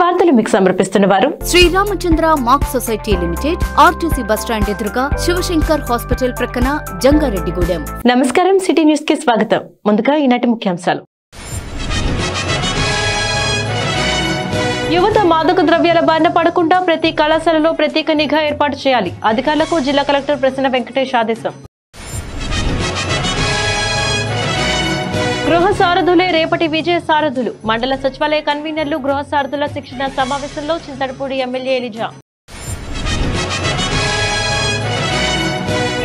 వార్తలు మీకు సమర్పిస్తున్న వారు Sriramachandra mark society limited, RTC bus stand ఎదురుగా, శివశంకర్ హాస్పిటల్ ప్రక్కన, జంగారెడ్డిగూడెం. నమస్కారం. సిటీ న్యూస్ కి స్వాగతం. ముందుగా ఈనాటి ముఖ్యాంశాలు. యువత మాదక ద్రవ్యాల బారిన పడకుండా ప్రతి కళాశాలలో ప్రత్యేక నిఘా ఏర్పాటు చేయాలి. అధికారులకు జిల్లా కలెక్టర్ ప్రసన్న వెంకటేష్ ఆదేశం. గృహ సారథులే రేపటి విజయ సారథులు. మండల సచివాలయ కన్వీనర్లు గృహ సారథుల శిక్షణ సమావేశంలో చింతలపూడి ఎమ్మెల్యే ఎలిజా.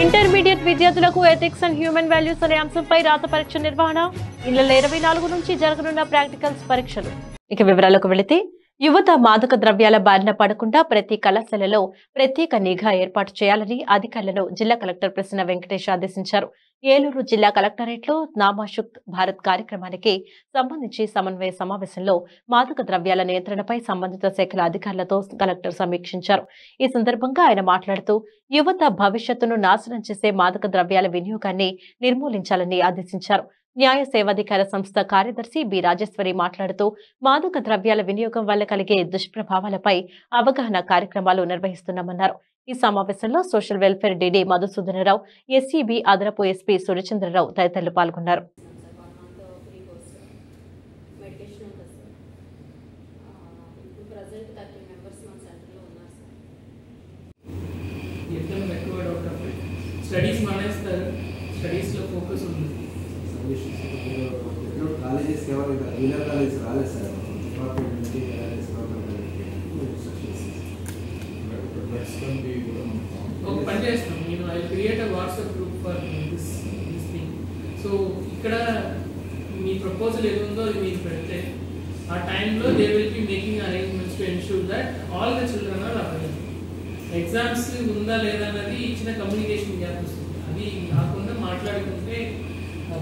ఇంటర్మీడియట్ విద్యార్థులకు ఎథిక్స్ అండ్ హ్యూమన్ వాల్యూస్ అనే అంశంపై రాత పరీక్ష నిర్వహణ. ఈ నెల 24 నుంచి జరగనున్న ప్రాక్టికల్స్ పరీక్షలు. ఇక వివరాలకు వెళితే, యువత మాదక ద్రవ్యాల బారిన పడకుండా ప్రతి కళాశాలలో ప్రత్యేక నిఘా ఏర్పాటు చేయాలని అధికారులను జిల్లా కలెక్టర్ ప్రసన్న వెంకటేష్ ఆదేశించారు. ఏలూరు జిల్లా కలెక్టరేట్లో నామాషుక్ భారత్ కార్యక్రమానికి సంబంధించి సమన్వయ సమావేశంలో మాదక ద్రవ్యాల నియంత్రణపై సంబంధిత శాఖల అధికారులతో కలెక్టర్ సమీక్షించారు. ఈ సందర్భంగా ఆయన మాట్లాడుతూ, యువత భవిష్యత్తును నాశనం చేసే మాదక ద్రవ్యాల వినియోగాన్ని నిర్మూలించాలని ఆదేశించారు. న్యాయ సేవాధికార సంస్థ కార్యదర్శి బి రాజేశ్వరి మాట్లాడుతూ, మాదక ద్రవ్యాల వినియోగం వల్ల కలిగే దుష్ప్రభావాలపై అవగాహన కార్యక్రమాలు నిర్వహిస్తున్నామన్నారు. ఈ సమావేశంలో social welfare DD Madhusudanarao, SCB అదనపు ఎస్పీ సూర్యచంద్రరావు తదితరులు పాల్గొన్నారు. కాలేజెస్ ఎవరు జూనియర్ కాలేజ్ రాలేదు సార్. డిపార్ట్మెంట్ నుంచి ఒక పని చేస్తాం. నేను I create a WhatsApp group for this thing. So ఇక్కడ మీ ప్రపోజల్ ఏముందో అది మీకు పెడితే ఆ టైంలో they will be making arrangements to ensure that all the children are available. Exams ఉందా లేదా అన్నది ఇచ్చిన కమ్యూనికేషన్ గ్యాప్ వస్తుంది. అది కాకుండా మాట్లాడుకుంటే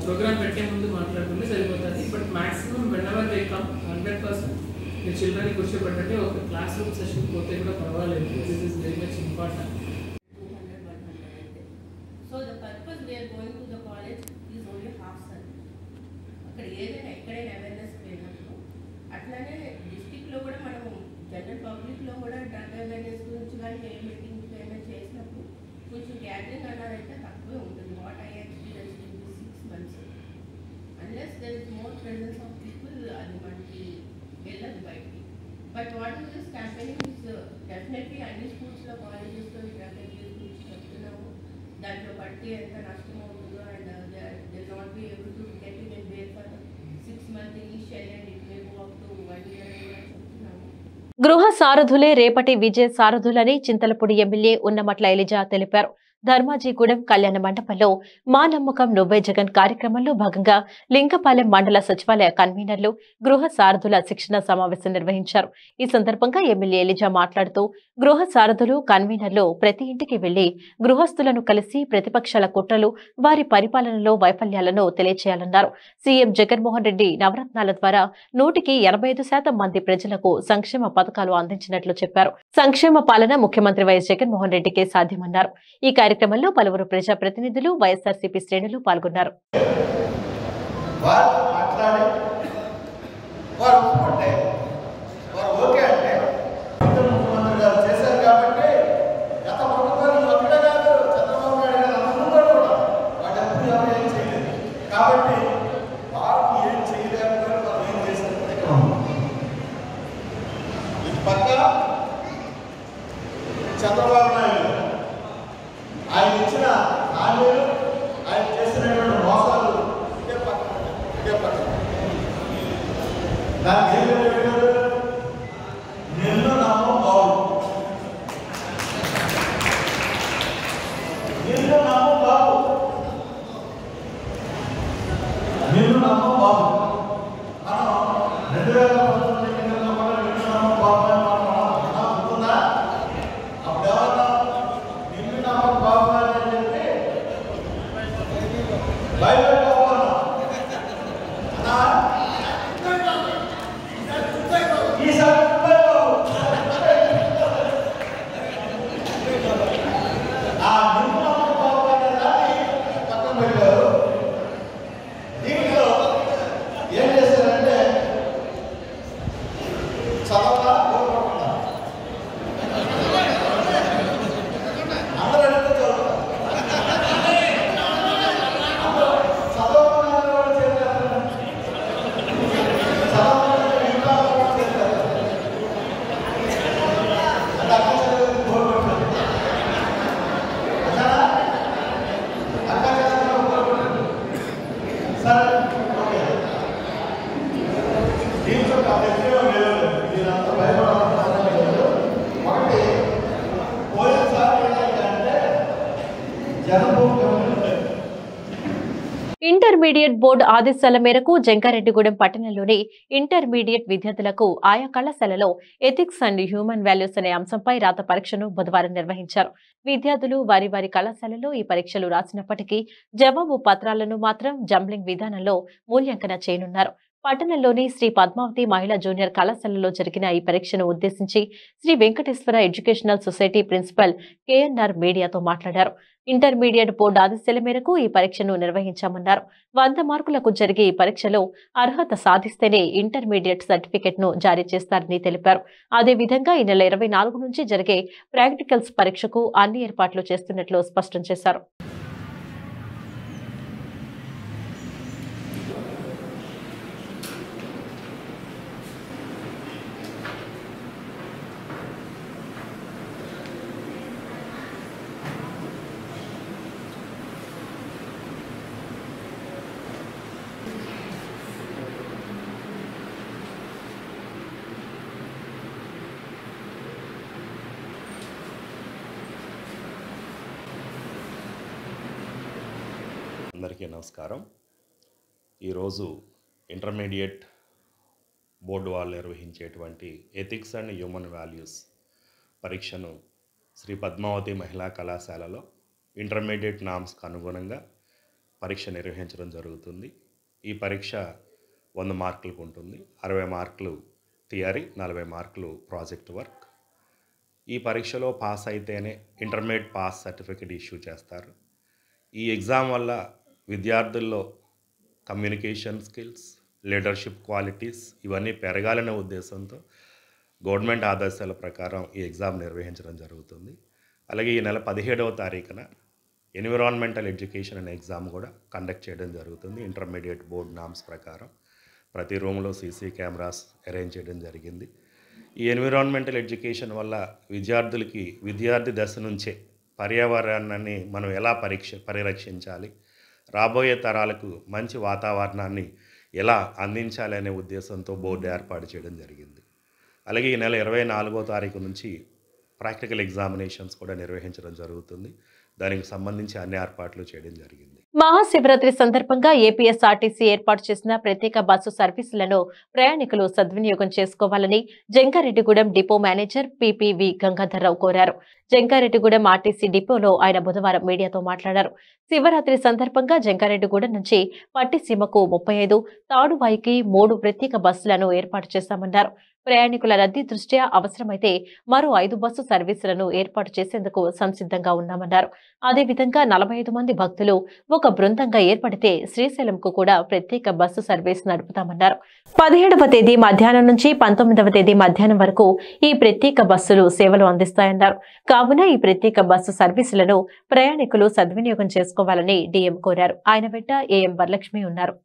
ప్రోగ్రామ్ పెట్టే ముందు మాట్లాడుకుంటే సరిపోతుంది. But maximum whenever they come 100% మీరు చిల్డ్రన్ కూర్చోబెట్టంటే ఒక క్లాస్ రూమ్ సెషన్ పోతే కూడా పర్వాలేదు. This is very much important. So the purpose we are going to the college is only half sun. అక్కడ ఏదైనా ఎక్కడైనా అవేర్నెస్ లేనప్పుడు అట్లానే డిస్ట్రిక్ట్లో కూడా మనము జనరల్ పబ్లిక్లో కూడా డ్రగ్ అవేర్నెస్ గురించి కానీ ఏ మీటింగ్స్ అయినా చేసినప్పుడు కొంచెం గ్యాదరింగ్ అన్నదైతే తక్కువే ఉంటుంది. What I experience in the 6 months unless there is more presence of people, అది మనకి వెళ్ళదు బయటికి. But what is this campaigning is definitely అన్ని స్కూల్స్లో కాలేజెస్లో డ్రగ్ అబ్యూస్ గురించి చెప్తున్నాము. దాంట్లో బట్టి ఎంత నష్టం అవుతుందో and they not be able to get in and where for 6 months initial and it may go up to 1 year కూడా చెప్తున్నాము. గృహ సారథులే రేపటి విజయ సారథులని చింతలపూడి ఎమ్మెల్యే ఉన్నమట్ల ఎలిజా తెలిపారు. ధర్మాజీగూడెం కళ్యాణ మండపంలో మా నమ్మకం నువ్వే జగన్ కార్యక్రమంలో భాగంగా లింగపాలెం మండల సచివాలయ కన్వీనర్లు గృహ సారథుల శిక్షణ సమావేశం నిర్వహించారు. ఈ సందర్భంగా ఎమ్మెల్యే ఎలిజా మాట్లాడుతూ, గృహ సారథులు కన్వీనర్లు ప్రతి ఇంటికి వెళ్లి గృహస్థులను కలిసి ప్రతిపక్షాల కుట్రలు, వారి పరిపాలనలో వైఫల్యాలను తెలియచేయాలన్నారు. సీఎం జగన్మోహన్ రెడ్డి నవరత్నాల ద్వారా 185% మంది ప్రజలకు సంక్షేమ పథకాలు అందించినట్లు చెప్పారు. సంక్షేమ పాలన ముఖ్యమంత్రి వైఎస్ జగన్మోహన్ రెడ్డికే సాధ్యమన్నారు. ఈ కార్యక్రమంలో పలువురు ప్రజాప్రతినిధులు, వైఎస్ఆర్సీపీ శ్రేణులు పాల్గొన్నారు. చంద్రబాబు నాయుడు ఆయన ఇచ్చిన హామీలు, ఆయన చేసినటువంటి మోసాలు ఇదే పక్కన దానికి ఏం పెట్టారు? నిన్ను నమ్ము బాబు, నిన్ను నమ్ము బాబు, నిన్ను నమ్ము బాబు. మనం 2019 ఎన్నికల్లో కూడా నిన్ను నమ్ము బాబు అని మనం ఉంటుందా? అప్పుడు ఎవరన్నా నిన్ను నమ్ము బాబు అని చెప్పి భయపెట్టుకోవాలి. ఈసారి ఆ నిన్ను నమ్ము బాబు అనే దాన్ని పక్కన పెట్టారు. దీంట్లో ఏం చేశారంటే దీంట్లో అభ్యర్థులు లేదు. మీరంతా భయపడాల్సిన లేదు. ఒకటి పోయినసారి ఏంటంటే జనభూమి ఇంటర్మీడియట్ బోర్డు ఆదేశాల మేరకు జంగారెడ్డిగూడెం పట్టణంలోని ఇంటర్మీడియట్ విద్యార్థులకు ఆయా కళాశాలలో ఎథిక్స్ అండ్ హ్యూమన్ వాల్యూస్ అనే అంశంపై రాత పరీక్షను బుధవారం నిర్వహించారు. విద్యార్థులు వారి వారి కళాశాలలో ఈ పరీక్షలు రాసినప్పటికీ జవాబు పత్రాలను మాత్రం జంబ్లింగ్ విధానంలో మూల్యాంకన చేయనున్నారు. పట్టణంలోని శ్రీ పద్మావతి మహిళా జూనియర్ కళాశాలలో జరిగిన ఈ పరీక్షను ఉద్దేశించి Sri Venkateswara educational society principal KNR మీడియాతో మాట్లాడారు. ఇంటర్మీడియట్ బోర్డు ఆదేశాల మేరకు ఈ పరీక్షను నిర్వహించామన్నారు. 100 మార్కులకు జరిగే ఈ పరీక్షలో అర్హత సాధిస్తేనే ఇంటర్మీడియట్ సర్టిఫికెట్ ను జారీ చేస్తారని తెలిపారు. అదేవిధంగా ఈ నెల 24 నుంచి జరిగే ప్రాక్టికల్స్ పరీక్షకు అన్ని ఏర్పాట్లు చేస్తున్నట్లు స్పష్టం చేశారు. అందరికీ నమస్కారం. ఈరోజు ఇంటర్మీడియట్ బోర్డు వాళ్ళు నిర్వహించేటువంటి ఎథిక్స్ అండ్ హ్యూమన్ వాల్యూస్ పరీక్షను శ్రీ పద్మావతి మహిళా కళాశాలలో ఇంటర్మీడియట్ నామ్స్కి అనుగుణంగా పరీక్ష నిర్వహించడం జరుగుతుంది. ఈ పరీక్ష 100 మార్కులకు ఉంటుంది. 60 మార్కులు థియరీ, 40 మార్కులు ప్రాజెక్ట్ వర్క్. ఈ పరీక్షలో పాస్ అయితేనే ఇంటర్మీడియట్ పాస్ సర్టిఫికేట్ ఇష్యూ చేస్తారు. ఈ ఎగ్జామ్ వల్ల విద్యార్థుల్లో కమ్యూనికేషన్ స్కిల్స్, లీడర్షిప్ క్వాలిటీస్ ఇవన్నీ పెరగాలనే ఉద్దేశంతో గవర్నమెంట్ ఆదేశాల ప్రకారం ఈ ఎగ్జామ్ నిర్వహించడం జరుగుతుంది. అలాగే ఈ నెల 17వ తారీఖున ఎన్విరాన్మెంటల్ ఎడ్యుకేషన్ అనే ఎగ్జామ్ కూడా కండక్ట్ చేయడం జరుగుతుంది. ఇంటర్మీడియట్ బోర్డ్ నామ్స్ ప్రకారం ప్రతి రూమ్లో సీసీ కెమెరాస్ అరేంజ్ చేయడం జరిగింది. ఈ ఎన్విరాన్మెంటల్ ఎడ్యుకేషన్ వల్ల విద్యార్థులకి విద్యార్థి దశ నుంచే పర్యావరణాన్ని మనం ఎలా పరిరక్షించాలి, రాబోయే తరాలకు మంచి వాతావరణాన్ని ఎలా అందించాలి అనే ఉద్దేశంతో బోర్డు ఏర్పాటు చేయడం జరిగింది. అలాగే ఈ నెల 24వ తారీఖు నుంచి ప్రాక్టికల్ ఎగ్జామినేషన్స్ కూడా నిర్వహించడం జరుగుతుంది. దానికి సంబంధించి అన్ని ఏర్పాట్లు చేయడం జరిగింది. మహాశివరాత్రి సందర్భంగా ఏపీఎస్ఆర్టీసీ ఏర్పాటు చేసిన ప్రత్యేక బస్సు సర్వీసులను ప్రయాణికులు సద్వినియోగం చేసుకోవాలని జంగారెడ్డిగూడెం డిపో మేనేజర్ పిపివి గంగాధర్రావు కోరారు. జంగారెడ్డిగూడెం ఆర్టీసీ డిపోలో ఆయన బుధవారం మీడియాతో మాట్లాడారు. శివరాత్రి సందర్భంగా జంగారెడ్డిగూడెం నుంచి పట్టిసీమకు 35, తాడువాయికి 3 ప్రత్యేక బస్సులను ఏర్పాటు చేశామన్నారు. ప్రయాణికుల రద్దీ దృష్ట్యా అవసరమైతే మరో 5 బస్సు సర్వీసులను ఏర్పాటు చేసేందుకు సంసిద్ధంగా ఉన్నామన్నారు. అదేవిధంగా 45 మంది భక్తులు ఒక బృందంగా ఏర్పడితే శ్రీశైలంకు కూడా ప్రత్యేక బస్సు సర్వీస్ నడుపుతామన్నారు. 17వ తేదీ మధ్యాహ్నం నుంచి 19వ తేదీ మధ్యాహ్నం వరకు ఈ ప్రత్యేక బస్సులు సేవలు అందిస్తాయన్నారు. కావున ఈ ప్రత్యేక బస్సు సర్వీసులను ప్రయాణికులు సద్వినియోగం చేసుకోవాలని డీఎం కోరారు. ఆయన వెంట ఏఎం వరలక్ష్మి ఉన్నారు.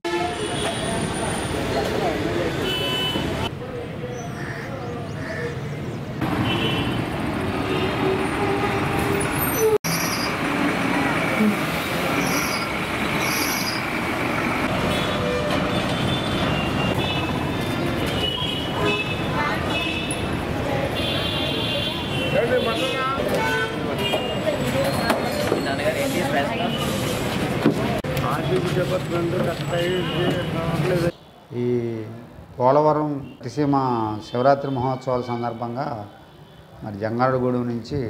ఈ పోలవరం పట్టిసీమ శివరాత్రి మహోత్సవాల సందర్భంగా మరి జంగారెడ్డిగూడెం నుంచి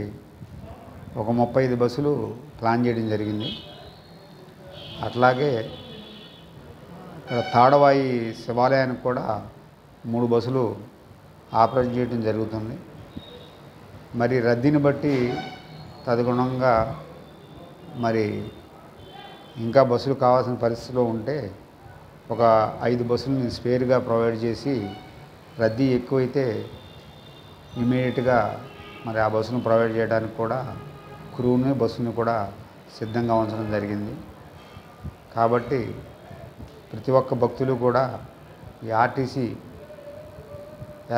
ఒక 35 బస్సులు ప్లాన్ చేయడం జరిగింది. అట్లాగే ఇక్కడ తాడవాయి శివాలయానికి కూడా 3 బస్సులు ఆపరేట్ చేయడం జరుగుతుంది. మరి రద్దీని బట్టి తదనుగుణంగా మరి ఇంకా బస్సులు కావాల్సిన పరిస్థితిలో ఉంటే ఒక 5 బస్సులని స్పేర్గా ప్రొవైడ్ చేసి రద్దీ ఎక్కువైతే ఇమీడియట్గా మరి ఆ బస్సును ప్రొవైడ్ చేయడానికి కూడా క్రూని బస్సుని కూడా సిద్ధంగా ఉంచడం జరిగింది. కాబట్టి ప్రతి ఒక్క భక్తులు కూడా ఈ ఆర్టీసీ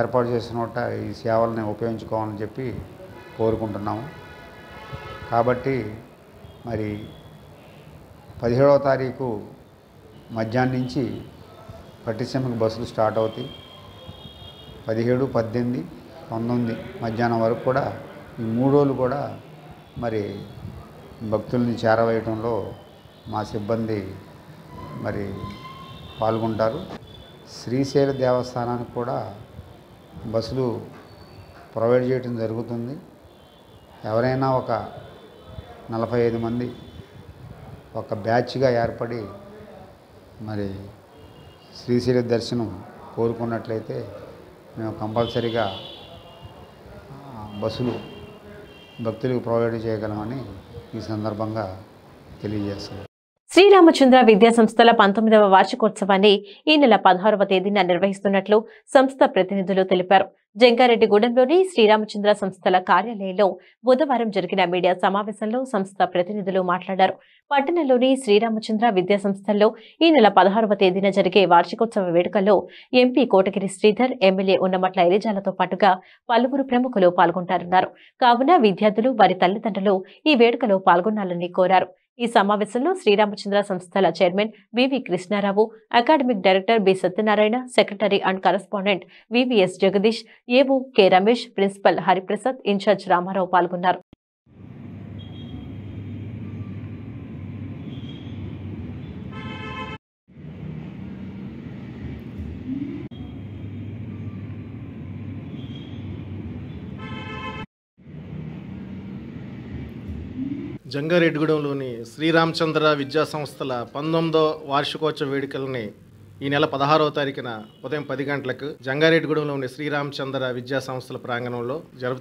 ఏర్పాటు చేసినట్ట ఈ సేవలను ఉపయోగించుకోవాలని చెప్పి కోరుకుంటున్నాము. కాబట్టి మరి 17వ తారీఖు మధ్యాహ్నం నుంచి పట్టిసీమకి బస్సులు స్టార్ట్ అవుతాయి. 17, 18, 19 మధ్యాహ్నం వరకు కూడా ఈ 3 రోజులు కూడా మరి భక్తుల్ని చేరవేయటంలో మా సిబ్బంది మరి పాల్గొంటారు. శ్రీశైల దేవస్థానానికి కూడా బస్సులు ప్రొవైడ్ చేయడం జరుగుతుంది. ఎవరైనా ఒక 45 మంది ఒక బ్యాచ్గా ఏర్పడి మరి శ్రీశైల దర్శనం కోరుకున్నట్లయితే మేము కంపల్సరీగా బస్సులు భక్తులకు ప్రొవైడ్ చేయగలమని ఈ సందర్భంగా తెలియజేస్తున్నాం. శ్రీరామచంద్ర విద్యా సంస్థల 19వ వార్షికోత్సవాన్ని ఈ నెల 16వ తేదీన నిర్వహిస్తున్నట్లు సంస్థ ప్రతినిధులు తెలిపారు. జంగారెడ్డిగూడెంలోని శ్రీరామచంద్ర సంస్థల కార్యాలయంలో బుధవారం జరిగిన మీడియా సమావేశంలో సంస్థ ప్రతినిధులు మాట్లాడారు. పట్టణంలోని శ్రీరామచంద్ర విద్యా సంస్థల్లో ఈ నెల 16వ తేదీన జరిగే వార్షికోత్సవ వేడుకల్లో ఎంపీ కోటగిరి శ్రీధర్, ఎమ్మెల్యే ఉన్నమట్ల ఎలిజాలతో పాటుగా పలువురు ప్రముఖులు పాల్గొంటారన్నారు. కావున విద్యార్థులు, వారి తల్లిదండ్రులు ఈ వేడుకలో పాల్గొనాలని కోరారు. ఈ సమావేశంలో శ్రీరామచంద్ర సంస్థల chairman VV Krishna Rao, academic director B Satyanarayana, secretary and correspondent VVS Jagadish, AO K Ramesh, principal Hariprasad, in charge Rama Rao పాల్గొన్నారు. జంగారెడ్డిగూడెంలోని శ్రీరామచంద్ర విద్యా సంస్థల 19వ వార్షికోత్సవ వేడుకలని ఈ నెల 16వ తారీఖున ఉదయం 10 గంటలకు జంగారెడ్డిగూడెంలోని శ్రీరామచంద్ర విద్యా సంస్థల ప్రాంగణంలో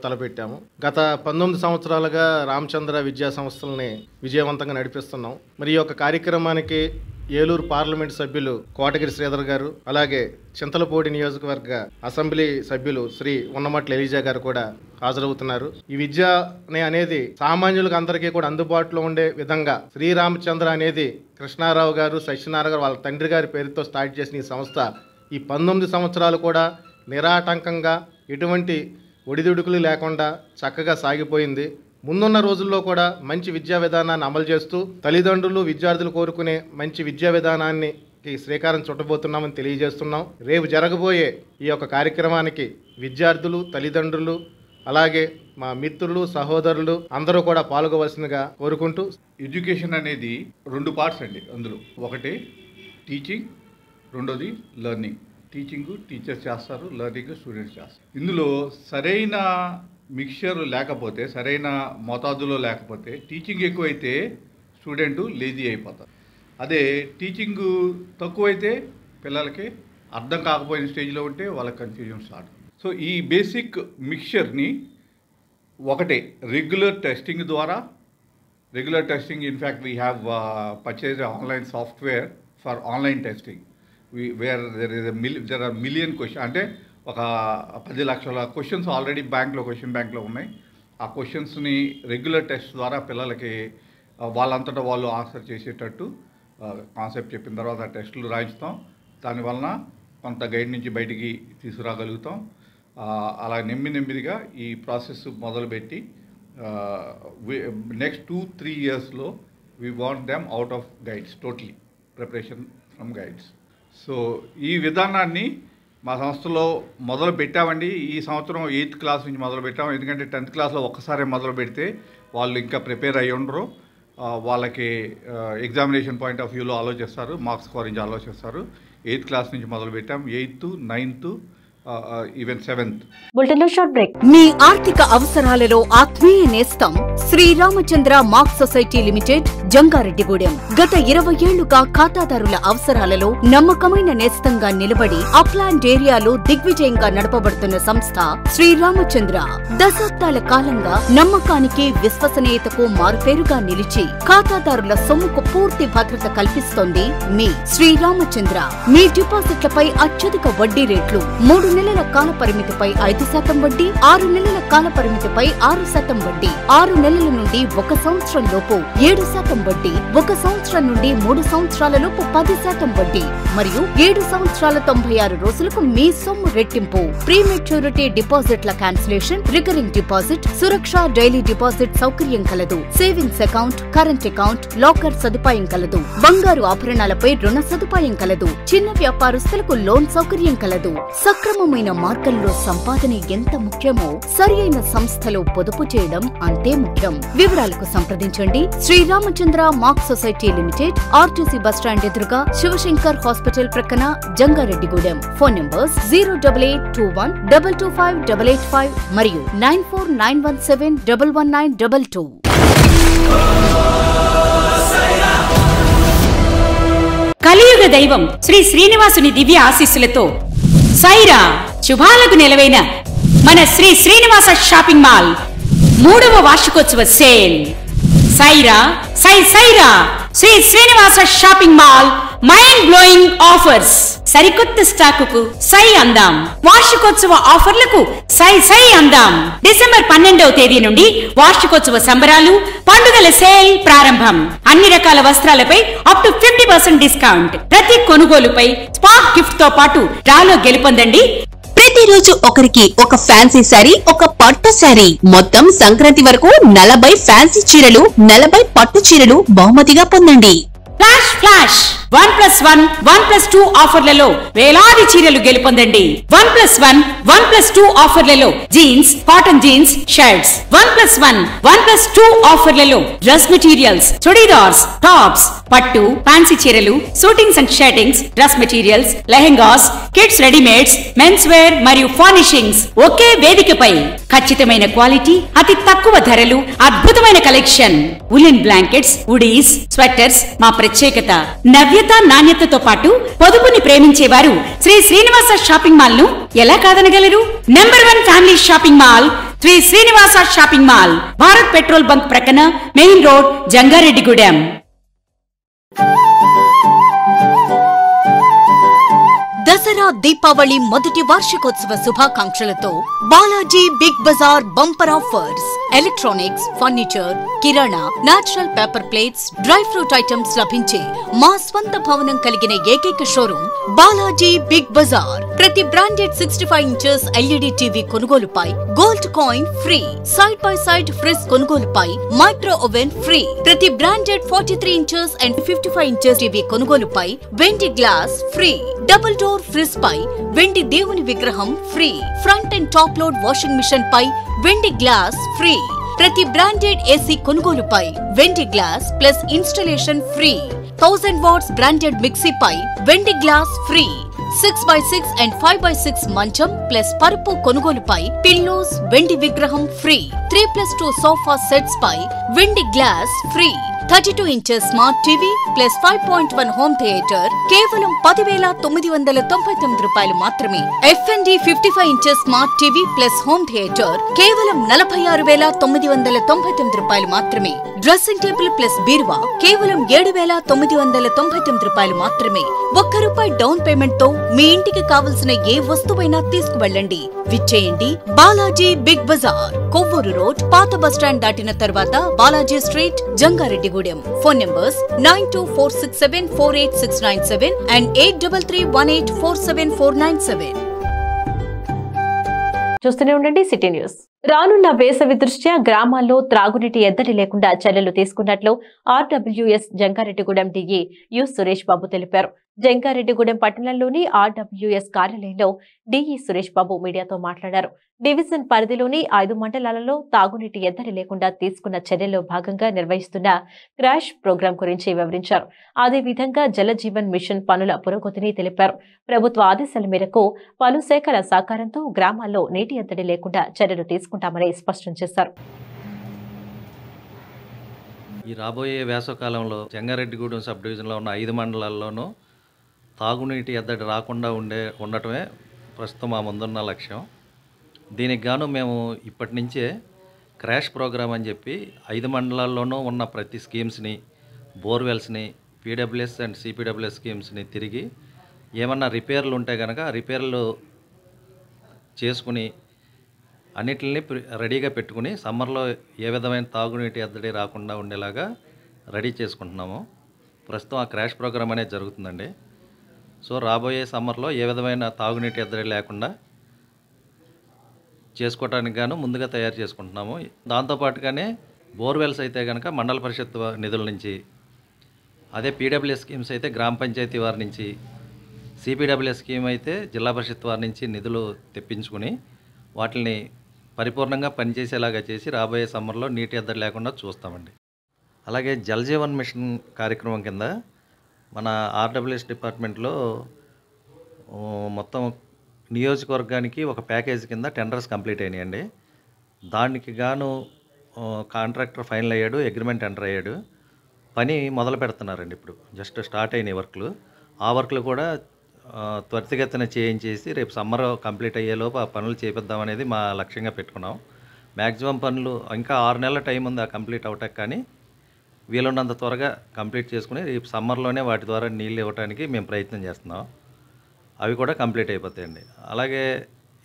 తలపెట్టాము. గత 19 సంవత్సరాలుగా రామచంద్ర విద్యా సంస్థలని విజయవంతంగా నడిపిస్తున్నాం. మరి ఈ యొక్క కార్యక్రమానికి ఏలూరు పార్లమెంటు సభ్యులు కోటగిరి శ్రీధర్ గారు, అలాగే చింతలపూడి నియోజకవర్గ అసెంబ్లీ సభ్యులు శ్రీ ఉన్నమట్ల ఎలిజా గారు కూడా హాజరవుతున్నారు. ఈ విద్య అనేది సామాన్యులకు అందరికీ కూడా అందుబాటులో ఉండే విధంగా శ్రీరామచంద్ర అనేది కృష్ణారావు గారు, సత్యనారాయణ గారు వాళ్ళ తండ్రి గారి పేరుతో స్టార్ట్ చేసిన ఈ సంస్థ ఈ 19 సంవత్సరాలు కూడా నిరాటంకంగా ఎటువంటి ఒడిదుడుకులు లేకుండా చక్కగా సాగిపోయింది. ముందున్న రోజుల్లో కూడా మంచి విద్యా విధానాన్ని అమలు చేస్తూ తల్లిదండ్రులు, విద్యార్థులు కోరుకునే మంచి విద్యా విధానాన్ని శ్రీకారం చుట్టబోతున్నామని తెలియజేస్తున్నాం. రేపు జరగబోయే ఈ యొక్క కార్యక్రమానికి విద్యార్థులు, తల్లిదండ్రులు, అలాగే మా మిత్రులు, సహోదరులు అందరూ కూడా పాల్గొవలసిందిగా కోరుకుంటూ, ఎడ్యుకేషన్ అనేది 2 పార్ట్స్ అండి. అందులో ఒకటి టీచింగ్, రెండోది లెర్నింగ్. టీచింగ్ టీచర్స్ చేస్తారు, లెర్నింగ్ స్టూడెంట్స్ చేస్తారు. ఇందులో సరైన మిక్చర్ లేకపోతే, సరైన మోతాదులో లేకపోతే, టీచింగ్ ఎక్కువైతే స్టూడెంట్ లేజీ అయిపోతారు. అదే టీచింగ్ తక్కువైతే పిల్లలకి అర్థం కాకపోయిన స్టేజ్లో ఉంటే వాళ్ళకి కన్ఫ్యూజన్ స్టార్ట్. సో ఈ బేసిక్ మిక్చర్ని ఒకటే రెగ్యులర్ టెస్టింగ్ ద్వారా, regular testing in fact we have purchase online software for online testing where there are million question, అంటే ఒక 10 లక్షల క్వశ్చన్స్ ఆల్రెడీ క్వశ్చన్ బ్యాంక్లో ఉన్నాయి. ఆ క్వశ్చన్స్ని రెగ్యులర్ టెస్ట్ ద్వారా పిల్లలకి వాళ్ళంతటా వాళ్ళు ఆన్సర్ చేసేటట్టు కాన్సెప్ట్ చెప్పిన తర్వాత ఆ టెస్టులు రాయిస్తాం. దానివలన కొంత గైడ్ నుంచి బయటికి తీసుకురాగలుగుతాం. అలా నెమ్మదిగా ఈ ప్రాసెస్ మొదలుపెట్టి నెక్స్ట్ 2-3 yearsలో we want them out of guides, totally preparation from guides. So ఈ విధానాన్ని మా సంస్థలో మొదలు పెట్టామండి. ఈ సంవత్సరం 8th క్లాస్ నుంచి మొదలు పెట్టాము. ఎందుకంటే 10th క్లాస్లో ఒక్కసారి మొదలు పెడితే వాళ్ళు ఇంకా ప్రిపేర్ అయ్యి ఉండరు. వాళ్ళకి ఎగ్జామినేషన్ పాయింట్ ఆఫ్ వ్యూలో ఆలోచిస్తారు, మార్క్స్ గురించి ఆలోచిస్తారు. 8th క్లాస్ నుంచి మొదలు పెట్టాం. 8th, 9th, even 7th. బులెటిన్లో షార్ట్ బ్రేక్. మీ ఆర్థిక అవసరాలలో ఆత్మీయ నేస్తం Sriramachandra mark society limited, Jangareddygudem. గత 20 ఏళ్లుగా ఖాతాదారుల అవసరాలలో నమ్మకమైన నేస్తంగా నిలబడి అప్లాండ్ ఏరియాలో దిగ్విజయంగా నడపబడుతున్న సంస్థ శ్రీరామచంద్ర. దశాబ్దాల కాలంగా నమ్మకానికి, విశ్వసనీయతకు మారుపేరుగా నిలిచి ఖాతాదారుల సొమ్ముకు పూర్తి భద్రత కల్పిస్తోంది మీ శ్రీరామచంద్ర. మీ డిపాజిట్లపై అత్యధిక వడ్డీ రేట్లు, 3 నెలల కాల పరిమితిపై 5% వడ్డీ, 6 నెలల కాల పరిమితిపై 6% వడ్డీ, 6 నెలల నుండి 1 సంవత్సరం లోపు 7% వడ్డీ, 1 సంవత్సరం నుండి 3 సంవత్సరాలలోపు 10% వడ్డీ మరియు 7 సంవత్సరాల 96 రోజులకు మీ సొమ్ము రెట్టింపు. ప్రీ మెచ్యూరిటీ డిపాజిట్ల క్యాన్సిలేషన్, రికరింగ్ డిపాజిట్, సురక్ష డైలీ డిపాజిట్ సౌకర్యం కలదు. Savings account, current account, locker సదుపాయం కలదు. బంగారు ఆభరణాలపై రుణ సదుపాయం కలదు. చిన్న వ్యాపారస్తులకు లోన్ సౌకర్యం కలదు. సక్రమమైన మార్గంలో సంపాదన ఎంత ముఖ్యమో సరియైన సంస్థలో పొదుపు చేయడం అంతే ముఖ్యం. వివరాలకు సంప్రదించండి. Sriramachandra mark society limited, RTC bus stand ఎదురుగా, శివశంకర్ హాస్పిటల్ ప్రక్కన, జంగారెడ్డిగూడెం. ఫోన్ నంబర్స్ 08821225885 మరియు 9491711922. కలియుగ దైవం శ్రీ శ్రీనివాసుని దివ్య ఆశీస్సులతో సైరా శుభాలకు నెలవైన మన శ్రీ శ్రీనివాస షాపింగ్ మాల్ 3వ వార్షికోత్సవ సేల్. సైరా సైరా Sri Srinivasa shopping mall mind blowing offers. సరికొత్త స్టాకుకు సై అందాం. వార్షికోత్సవ ఆఫర్లకు సై అందాం. డిసెంబర్ 12వ తేదీ నుండి వార్షికోత్సవ సంబరాలు, పండుగల సేల్ ప్రారంభం. అన్ని రకాల వస్త్రాలపై అప్ టు 50% డిస్కౌంట్. ప్రతి కొనుగోలుపై స్పాట్ గిఫ్ట్ తో పాటు డ్రాలో గెలుపొందండి. ప్రతిరోజు ఒకరికి ఒక ఫ్యాన్సీ శారీ, ఒక పట్టు శారీ. మొత్తం సంక్రాంతి వరకు 40 ఫ్యాన్సీ చీరలు, 40 పట్టు చీరలు బహుమతిగా పొందండి. ఫ్లాష్ 1+1, 1+2 ఆఫర్లలో వేలాది చీరలు గెలుపొందండి. 1+1, 1+2 ఆఫర్లలో జీన్స్, కాటన్ జీన్స్, షర్ట్స్. 1+1, 1+2 ఆఫర్లలో డ్రెస్ మెటీరియల్స్, చుడీదార్స్, టాప్స్, పట్టు, ఫ్యాన్సీ చీరలు, suitings and shirtings, dress materials, lehengas, kids readymades, men's wear మరియు ఫర్నిషింగ్స్ ఒకే వేదికపై. ఖచ్చితమైన క్వాలిటీ, అతి తక్కువ ధరలు, అద్భుతమైన collection. Woollen blankets, hoodies, sweaters మా ప్రత్యేకత. నవ్యత, నాణ్యతతో పాటు పొదుపుని ప్రేమించేవారు శ్రీ శ్రీనివాస షాపింగ్ మాల్ ను ఎలా కాదనగలరు? Number 1 family shopping mall Sri Srinivasa shopping mall, Bharat petrol bunk ప్రక్కన, మెయిన్ రోడ్, జంగారెడ్డిగూడెం. దసరా దీపావళి మొదటి వార్షికోత్సవ శుభాకాంక్షలతో Balaji big bazaar bumper offers. Electronics, furniture, కిరాణా, natural paper plates, dry fruit items లభించే మా స్వంత భవనం కలిగిన ఏకైక షోరూమ్ బాలాజీ బిగ్ బజార్. ప్రతి బ్రాండెడ్ 65 ఇంచెస్ ఎల్ఈడి టీవీ కొనుగోలుపై gold coin free. Side by side fridge కొనుగోలుపై మైక్రో ఓవెన్ ఫ్రీ. ప్రతి branded 43 inches and 55 inches TV కొనుగోలుపై వెండి glass free. Double door fridge పై వెండి దేవుని విగ్రహం ఫ్రీ. Front and top load washing machine పై వెండి గ్లాస్ ఫ్రీ. ప్రతి బ్రాండెడ్ ఏసీ కొనుగోలుపై వెండి glass plus installation free. 1000 watts branded mixie పై వెండి glass free. 6x6 and 5x6 మంచం ప్లస్ పరుపు కొనుగోలుపై పిల్లోస్ వెండి విగ్రహం ఫ్రీ. 3+2 సోఫా సెట్స్ పై వెండి glass free. 32 inches smart TV plus 5.1 home theatre కేవలం 10,999 రూపాయలు మాత్రమే. ఎఫ్ఎన్డి 55 inches smart TV plus home theatre కేవలం 46,999 రూపాయలు మాత్రమే. డ్రెస్సింగ్ టేబుల్ ప్లస్ బీరువా కేవలం 7,999 రూపాయలు మాత్రమే. ₹1 డౌన్ పేమెంట్ తో మీ ఇంటికి కావలసిన ఏ వస్తువైనా తీసుకువెళ్ళండి. విచ్చేయండి బాలాజీ బిగ్ బజార్, కొవ్వూరు రోడ్, పాత బస్టాండ్ దాటిన తర్వాత Balaji street, Jangareddygudem. Phone numbers 9246748697 and 8331847497. చూస్తూనే ఉండండి సిటీ న్యూస్. రానున్న వేసవి దృష్ట్యా గ్రామాల్లో త్రాగునీటి ఎద్దడి లేకుండా చర్యలు తీసుకున్నట్లు RWS Jangareddygudem DE U Suresh Babu తెలిపారు. జంగారెడ్డిగూడెం పట్టణంలోని ఆర్డబ్ల్యూఎస్ కార్యాలయంలో డిఈ సురేష్ బాబు మీడియాతో మాట్లాడారు. డివిజన్ పరిధిలోని 5 మండలాలలో తాగునీటి ఎద్దడి లేకుండా తీసుకున్న చర్యల్లో భాగంగా నిర్వహిస్తున్న క్రాష్ ప్రోగ్రాం గురించి వివరించారు. అదేవిధంగా జల జీవన్ మిషన్ పనుల పురోగతిని తెలిపారు. ప్రభుత్వ ఆదేశాల మేరకు పలు శాఖల సహకారంతో గ్రామాల్లో నీటి ఎద్దడి లేకుండా చర్యలు తీసుకుంటామని స్పష్టం చేశారు. ఈ రాబోయే వేసవకాలంలో జంగారెడ్డిగూడెం సబ్ డివిజన్లో ఉన్న 5 మండలాల్లోనూ తాగునీటి ఎద్దడి రాకుండా ఉండటమే ప్రస్తుతం మా ముందున్న లక్ష్యం. దీనికి గాను మేము ఇప్పటి నుంచే క్రాష్ ప్రోగ్రామ్ అని చెప్పి 5 మండలాల్లోనూ ఉన్న ప్రతి స్కీమ్స్ని, బోర్వెల్స్ని, పీడబ్ల్యూఎస్ అండ్ సిపిడబ్ల్యూఎస్ స్కీమ్స్ని తిరిగి ఏమన్నా రిపేర్లు ఉంటే కనుక రిపేర్లు చేసుకుని అన్నిటిని రెడీగా పెట్టుకుని సమ్మర్లో ఏ విధమైన తాగునీటి ఎద్దడి రాకుండా ఉండేలాగా రెడీ చేసుకుంటున్నాము. ప్రస్తుతం ఆ క్రాష్ ప్రోగ్రామ్ అనేది జరుగుతుందండి. సో రాబోయే సమ్మర్లో ఏ విధమైన తాగునీటి ఎద్దడి లేకుండా చేసుకోవటానికి గాను ముందుగా తయారు చేసుకుంటున్నాము. దాంతోపాటుగానే బోర్వెల్స్ అయితే కనుక మండల పరిషత్ నిధుల నుంచి, అదే పీడబ్ల్యూఎస్ స్కీమ్స్ అయితే గ్రామ పంచాయతీ వారి నుంచి, సిపిడబ్ల్యూఎస్ స్కీమ్ అయితే జిల్లా పరిషత్ వారి నుంచి నిధులు తెప్పించుకుని వాటిని పరిపూర్ణంగా పనిచేసేలాగా చేసి రాబోయే సమ్మర్లో నీటి ఎద్దడి లేకుండా చూస్తామండి. అలాగే జల్ జీవన్ మిషన్ కార్యక్రమం కింద మన ఆర్డబ్ల్యూఎస్ డిపార్ట్మెంట్లో మొత్తం నియోజకవర్గానికి ఒక ప్యాకేజ్ కింద టెండర్స్ కంప్లీట్ అయినాయండి. దానికి గాను కాంట్రాక్టర్ ఫైనల్ అయ్యాడు, అగ్రిమెంట్ ఎంటర్ అయ్యాడు. పని మొదలు పెడుతున్నారండి. ఇప్పుడు జస్ట్ స్టార్ట్ అయినాయి వర్క్లు. ఆ వర్క్లు కూడా త్వరితగతిన చేయించేసి రేపు సమ్మర్ కంప్లీట్ అయ్యేలోపు ఆ పనులు చేపిద్దామనేది మా లక్ష్యంగా పెట్టుకున్నాం. మ్యాక్సిమం పనులు ఇంకా 6 నెలల టైం ఉంది ఆ కంప్లీట్ అవటానికి, కానీ వీలున్నంత త్వరగా కంప్లీట్ చేసుకుని రేపు సమ్మర్లోనే వాటి ద్వారా నీళ్ళు ఇవ్వడానికి మేము ప్రయత్నం చేస్తున్నాం. అవి కూడా కంప్లీట్ అయిపోతాయండి. అలాగే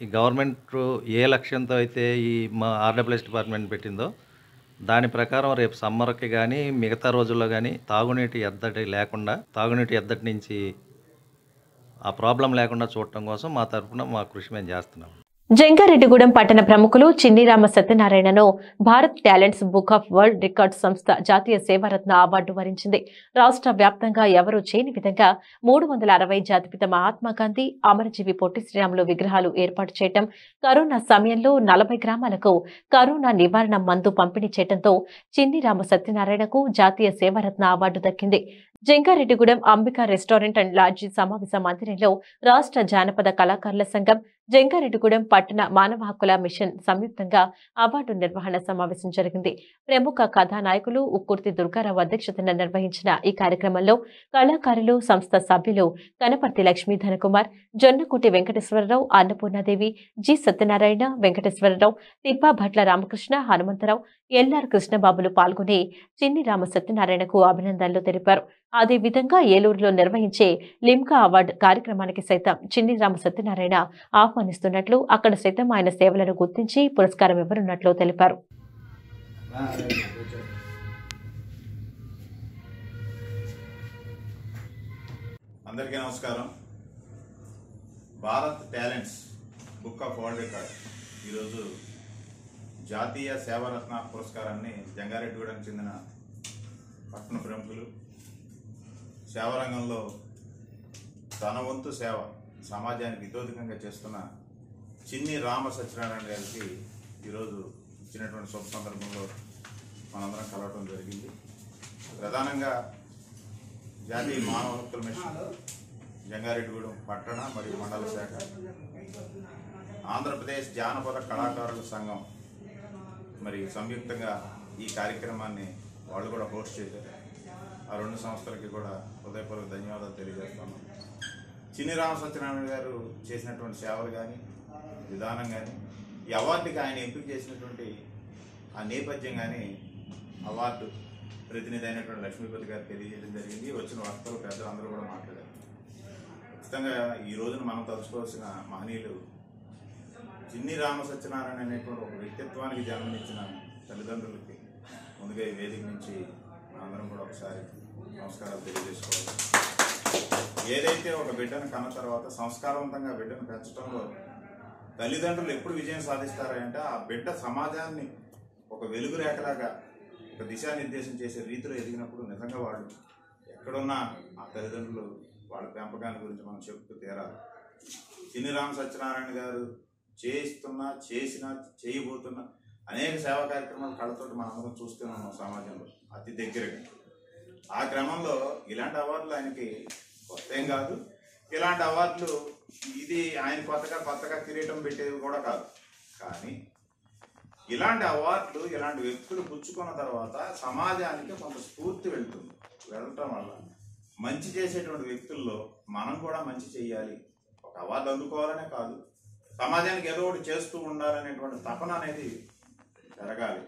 ఈ గవర్నమెంట్ ఏ లక్ష్యంతో అయితే ఈ మా ఆర్డబ్ల్యూఎస్ డిపార్ట్మెంట్ పెట్టిందో దాని ప్రకారం రేపు సమ్మర్కి కానీ మిగతా రోజుల్లో కానీ తాగునీటి ఎద్దడి లేకుండా, తాగునీటి ఎద్దడి నుంచి ఆ ప్రాబ్లం లేకుండా చూడటం కోసం మా తరఫున మా కృషి మేము చేస్తున్నాం. జంగారెడ్డిగూడెం పట్టణ ప్రముఖులు చిన్నిరామ సత్యనారాయణను Bharat talents book of world records సంస్థ జాతీయ సేవారత్న అవార్డు వరించింది. రాష్ట్ర వ్యాప్తంగా ఎవరూ చేయని విధంగా 360 జాతిపిత మహాత్మాగాంధీ, అమరజీవి పొట్టి శ్రీరాములు విగ్రహాలు ఏర్పాటు చేయడం, కరోనా సమయంలో 40 గ్రామాలకు కరోనా నివారణ మందు పంపిణీ చేయడంతో చిన్నిరామ సత్యనారాయణకు జాతీయ సేవారత్న అవార్డు దక్కింది. Jangareddygudem Ambika restaurant and lodge సమావేశ మందిరంలో రాష్ట్ర జానపద కళాకారుల సంఘం, జంగారెడ్డిగూడెం పట్టణ మానవ హక్కుల మిషన్ సంయుక్తంగా అవార్డు నిర్వహణ సమావేశం జరిగింది. ప్రముఖ కథానాయకులు ఉక్కుర్తి దుర్గారావు అధ్యక్షతన నిర్వహించిన ఈ కార్యక్రమంలో కళాకారులు, సంస్థ సభ్యులు కనపర్తి లక్ష్మీధనకుమార్, జొన్నకోటి వెంకటేశ్వరరావు, అన్నపూర్ణాదేవి, జి సత్యనారాయణ, వెంకటేశ్వరరావు, తిప్పా భట్ల రామకృష్ణ, హనుమంతరావు, ఎల్ఆర్ కృష్ణబాబులు పాల్గొని చిన్నిరామ సత్యనారాయణకు అభినందనలు తెలిపారు. అదేవిధంగా ఏలూరులో నిర్వహించే లిమ్కా అవార్డు కార్యక్రమానికి సైతం చిన్నిరామ సత్యనారాయణ ఆహ్వానిస్తున్నట్లు, అక్కడ సైతం ఆయన సేవలను గుర్తించి పురస్కారం ఇవ్వనున్నట్లు తెలిపారు. అందరికీ నమస్కారం. Bharat talents book of world record ఈరోజు జాతీయ సేవారత్న పురస్కారాన్ని జంగారెడ్డిగూడెంకి చెందిన పట్టణ ప్రముఖులు, సేవారంగంలో తన వంతు సేవ సమాజానికి ఇతోధికంగా చేస్తున్న చిన్ని రామ సత్యనారాయణ గారికి ఈరోజు ఇచ్చినటువంటి శుభ సందర్భంలో మనందరం కలవటం జరిగింది. ప్రధానంగా జాతీయ మానవ హక్కుల మిషన్, జంగారెడ్డిగూడెం పట్టణ మరియు మండల శాఖ, ఆంధ్రప్రదేశ్ జానపద కళాకారుల సంఘం మరి సంయుక్తంగా ఈ కార్యక్రమాన్ని వాళ్ళు కూడా హోస్ట్ చేశారు. ఆ రెండు సంస్థలకి కూడా హృదయపూర్వక ధన్యవాదాలు తెలియజేస్తున్నాను. చిన్ని రామ సత్యనారాయణ గారు చేసినటువంటి సేవలు కానీ, విధానం కానీ, ఈ అవార్డుకి ఆయన ఎంపిక చేసినటువంటి ఆ నేపథ్యం కానీ అవార్డు ప్రతినిధి అయినటువంటి లక్ష్మీపతి గారు తెలియజేయడం జరిగింది. వచ్చిన వక్తలు పెద్దలు అందరూ కూడా మాట్లాడారు. ఖచ్చితంగా ఈ రోజున మనం తలుచుకోవాల్సిన మహనీయులు చిన్ని రామ సత్యనారాయణ అనేటువంటి ఒక వ్యక్తిత్వానికి జన్మనిచ్చిన తల్లిదండ్రులకి ముందుగా ఈ వేదిక నుంచి అందరం కూడా ఒకసారి నమస్కారాలు తెలియజేసుకోవాలి. ఏదైతే ఒక బిడ్డను కన్న తర్వాత సంస్కారవంతంగా బిడ్డను పెంచడంలో తల్లిదండ్రులు ఎప్పుడు విజయం సాధిస్తారంటే ఆ బిడ్డ సమాజాన్ని ఒక వెలుగు రేఖలాగా ఒక దిశానిర్దేశం చేసే రీతిలో ఎదిగినప్పుడు నిజంగా వాళ్ళు ఎక్కడున్నా ఆ తల్లిదండ్రులు వాళ్ళ పెంపకాన్ని గురించి మనం చెప్తూ తీరాలి. చిన్ని రామ సత్యనారాయణ గారు చేసిన చేయబోతున్న అనేక సేవా కార్యక్రమాలు కళ్ళతోటి మనందరం చూస్తూనే ఉన్నాం సమాజంలో అతి దగ్గరగా. ఆ క్రమంలో ఇలాంటి అవార్డులు ఆయనకి కొత్త ఏం కాదు. ఇలాంటి అవార్డులు ఇది ఆయన కొత్తగా కిరీటం పెట్టేవి కూడా కాదు. కానీ ఇలాంటి అవార్డులు ఇలాంటి వ్యక్తులు పుచ్చుకున్న తర్వాత సమాజానికి కొంత స్ఫూర్తి వెళ్ళటం వల్ల మంచి చేసేటువంటి వ్యక్తుల్లో మనం కూడా మంచి చేయాలి, ఒక అవార్డు అందుకోవాలనే కాదు, సమాజానికి ఏదో ఒకటి చేస్తూ ఉండాలనేటువంటి తపన అనేది పెరగాలి.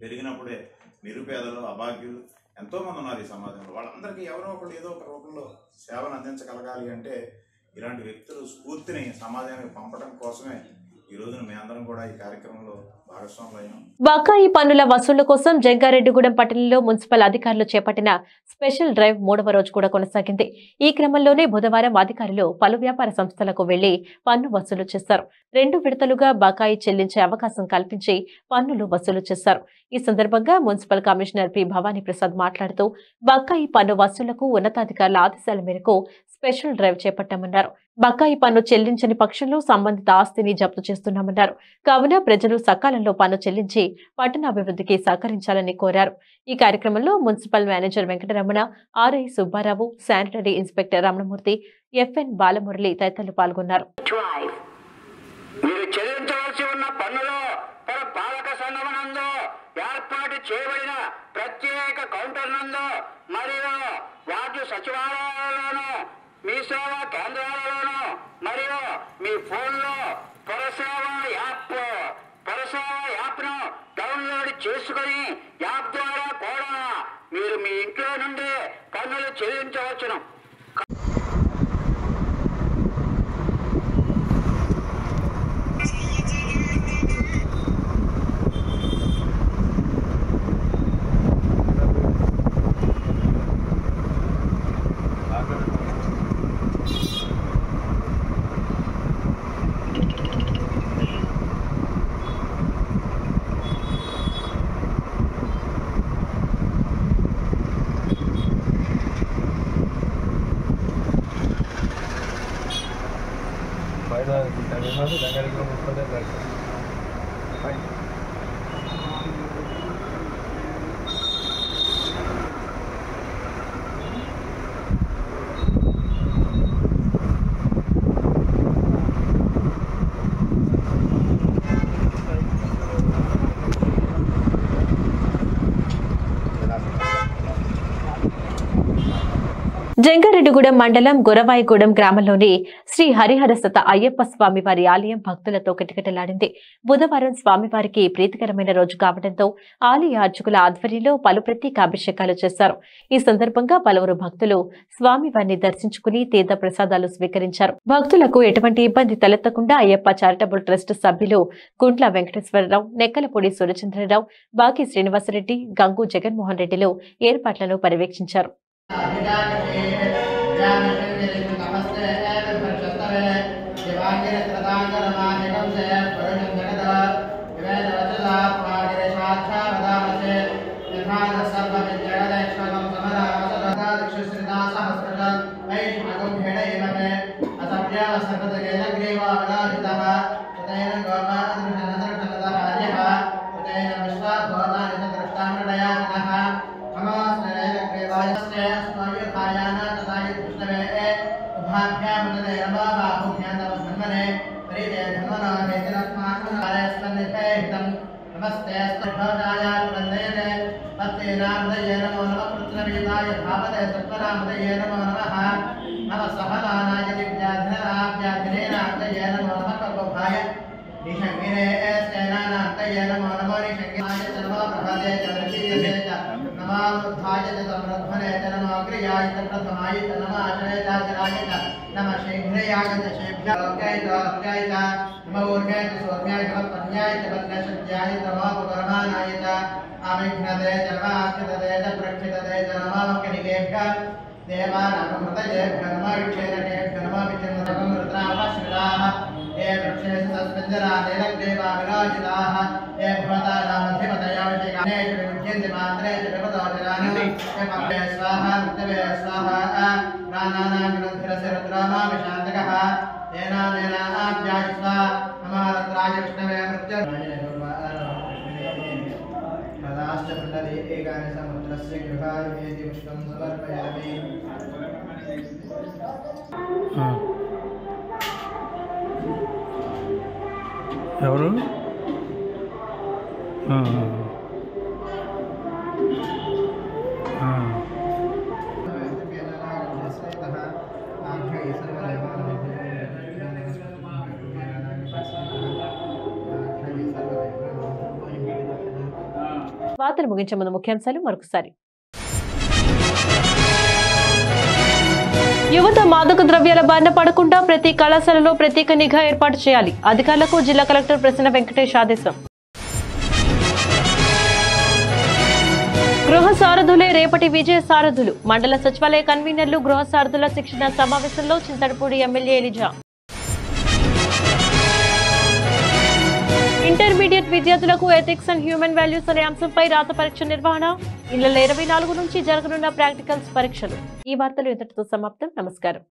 పెరిగినప్పుడే నిరుపేదలు, అభాగ్యులు ఎంతోమంది ఉన్నారు ఈ సమాజంలో. వాళ్ళందరికీ ఎవరో ఒకరు ఏదో ఒక రూపంలో సేవను అందించగలగాలి అంటే ఇలాంటి వ్యక్తులు స్ఫూర్తిని సమాజానికి పంపడం కోసమే ఈ రోజున మీ అందరం కూడా ఈ కార్యక్రమంలో భాగస్వాములైనాం. బకాయి పన్నుల వసూళ్ల కోసం జంగారెడ్డిగూడెం పట్టణంలో మున్సిపల్ అధికారులు చేపట్టిన స్పెషల్ డ్రైవ్ 3వ రోజు కూడా కొనసాగింది. ఈ క్రమంలోనే బుధవారం అధికారులు పలు వ్యాపార సంస్థలకు వెళ్లి పన్ను వసూలు చేశారు. 2 విడతలుగా బకాయి చెల్లించే అవకాశం కల్పించి పన్నులు వసూలు చేశారు. ఈ సందర్భంగా municipal commissioner P Bhavani Prasad మాట్లాడుతూ బకాయి పన్ను వసూళ్లకు ఉన్నతాధికారుల ఆదేశాల మేరకు స్పెషల్ డ్రైవ్ చేపట్టామన్నారు. బకాయి పన్ను చెల్లించని పక్షంలో సంబంధిత ఆస్తిని జప్తు చేస్తున్నామన్నారు. కావున ప్రజలు సకాలంలో పన్ను చెల్లించి పట్టణాభివృద్ధికి సహకరించాలని కోరారు. ఈ కార్యక్రమంలో municipal manager Venkataramana, RI Subbarao, sanitary inspector Ramanamurthy, FN Balamurali తదితరులు పాల్గొన్నారు. మీరు చెల్లించవలసి ఉన్న పన్నులో పాలక సంఘం నందు ఏర్పాటు చేయబడిన ప్రత్యేక కౌంటర్ నందు మరియు వార్డు సచివాలయాలలోనూ మీ సేవా కేంద్రాలలోనూ మరియు మీ ఫోన్లో పరసేవ యాప్ను డౌన్లోడ్ చేసుకుని యాప్ ద్వారా కూడా మీరు మీ ఇంట్లో నుండి పన్నులు చెల్లించవచ్చును. జంగారెడ్డిగూడెం మండలం గొరవాయిగూడెం గ్రామంలోని శ్రీ హరిహరసత అయ్యప్ప స్వామివారి ఆలయం భక్తులతో కిటకిటలాడింది. బుధవారం స్వామివారికి ప్రీతికరమైన రోజు కావడంతో ఆలయ అర్చకుల ఆధ్వర్యంలో పలు ప్రత్యేక అభిషేకాలు చేశారు. ఈ సందర్భంగా పలువురు భక్తులు స్వామివారిని దర్శించుకుని తీర్థ ప్రసాదాలు స్వీకరించారు. భక్తులకు ఎటువంటి ఇబ్బంది తలెత్తకుండా అయ్యప్ప చారిటబుల్ ట్రస్ట్ సభ్యులు గుంట్ల వెంకటేశ్వరరావు, నెక్కలపూడి సూర్యచంద్రరావు, బాకి శ్రీనివాసరెడ్డి, గంగు జగన్మోహన్ రెడ్డిలు ఏర్పాట్లను పర్యవేక్షించారు. ఎవరు వార్తలు ముగించే ముందు ముఖ్యాంశాలు మరొకసారి. యువత మాదక ద్రవ్యాల బారిన పడకుండా ప్రతి కళాశాలలో ప్రత్యేక నిఘా ఏర్పాటు చేయాలి. అధికారులకు జిల్లా కలెక్టర్ ప్రసన్న వెంకటేష్ ఆదేశం. గృహ సారథులే రేపటి విజయ సారథులు. మండల సచివాలయ కన్వీనర్లు గృహ సారథుల శిక్షణ సమావేశంలో చింతడపూడి ఎమ్మెల్యే ఎలిజా. ఇంటర్మీడియట్ విద్యార్థులకు ఎథిక్స్ అండ్ హ్యూమన్ వాల్యూస్ అనే అంశంపై రాత పరీక్ష నిర్వహణ. ఈ నెల 24 నుంచి జరగనున్న ప్రాక్టికల్స్ పరీక్షలు. ఈ వార్తలు ఇంతటితో సమాప్తం. నమస్కారం.